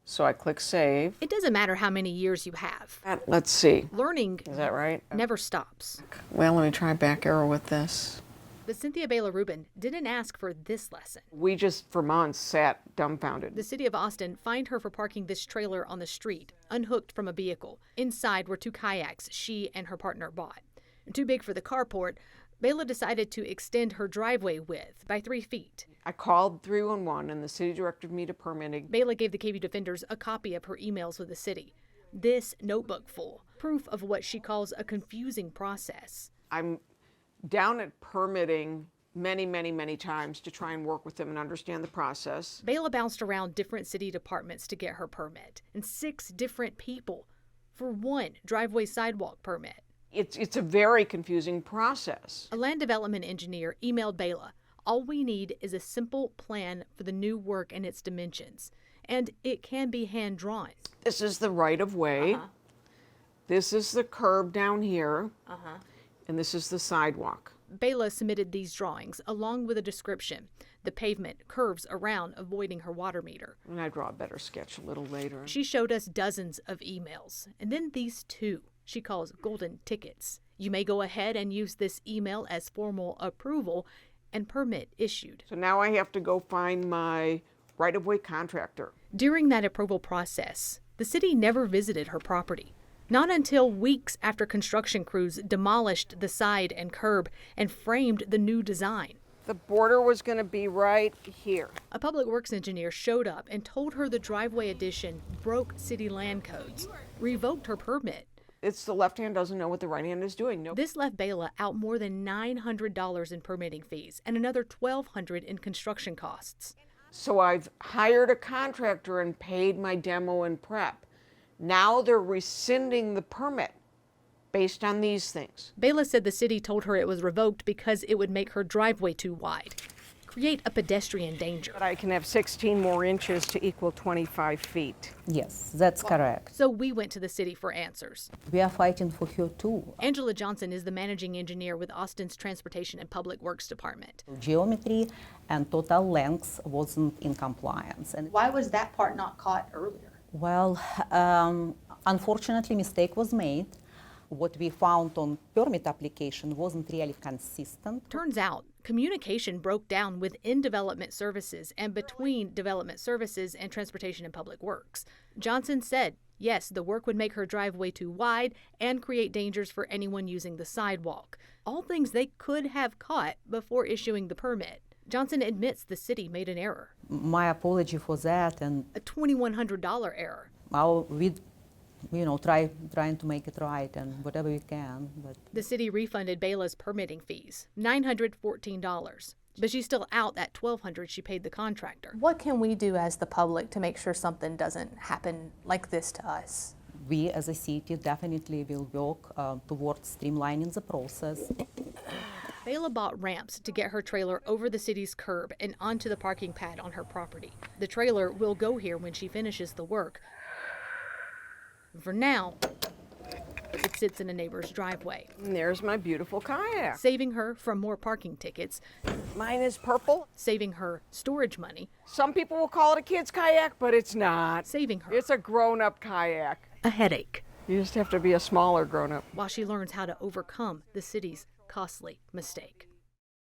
So I click save. It doesn't matter how many years you have. Let's see. Learning Is that right? never stops. Well, let me try back arrow with this. But Cynthia Baylor Rubin didn't ask for this lesson. We just, for months, sat dumbfounded. The city of Austin fined her for parking this trailer on the street, unhooked from a vehicle. Inside were 2 kayaks she and her partner bought. Too big for the carport, Baylor decided to extend her driveway width by 3 feet. I called 311 and the city directed me to permitting. Baylor gave the KVUE defenders a copy of her emails with the city. This notebook full, proof of what she calls a confusing process. I'm down at permitting many times to try and work with them and understand the process. Baylor bounced around different city departments to get her permit, and 6 different people for 1 driveway sidewalk permit. It's a very confusing process. A land development engineer emailed Baylor, "All we need is a simple plan for the new work and its dimensions, and it can be hand-drawn." This is the right-of-way. This is the curb down here. And this is the sidewalk. Baylor submitted these drawings along with a description. The pavement curves around, avoiding her water meter. And I draw a better sketch a little later. She showed us dozens of emails, and then these 2 she calls golden tickets. You may go ahead and use this email as formal approval and permit issued. So now I have to go find my right-of-way contractor. During that approval process, the city never visited her property. Not until weeks after construction crews demolished the side and curb and framed the new design. The border was going to be right here. A public works engineer showed up and told her the driveway addition broke city land codes, revoked her permit. It's the left hand doesn't know what the right hand is doing. This left Baylor out more than $900 in permitting fees and another $1,200 in construction costs. So I've hired a contractor and paid my demo and prep. Now they're rescinding the permit based on these things. Baylor said the city told her it was revoked because it would make her driveway too wide, create a pedestrian danger. But I can have 16 more inches to equal 25 feet. Yes, that's correct. So we went to the city for answers. We are fighting for her too. Angela Johnson is the managing engineer with Austin's Transportation and Public Works Department. Geometry and total length wasn't in compliance. And why was that part not caught earlier? Well, unfortunately, mistake was made. What we found on permit application wasn't really consistent. Turns out, communication broke down within development services and between development services and Transportation and Public Works. Johnson said, yes, the work would make her driveway too wide and create dangers for anyone using the sidewalk. All things they could have caught before issuing the permit. Johnson admits the city made an error. My apology for that, and a $2,100 error. We trying to make it right and whatever we can. But the city refunded Baylor's permitting fees, $914. But she's still out that $1,200 she paid the contractor. What can we do as the public to make sure something doesn't happen like this to us? We as a city definitely will work towards streamlining the process. Baylor bought ramps to get her trailer over the city's curb and onto the parking pad on her property. The trailer will go here when she finishes the work. For now, it sits in a neighbor's driveway. And there's my beautiful kayak. Saving her from more parking tickets. Mine is purple. Saving her storage money. Some people will call it a kid's kayak, but it's not. Saving her. It's a grown-up kayak. A headache. You just have to be a smaller grown-up. While she learns how to overcome the city's costly mistake.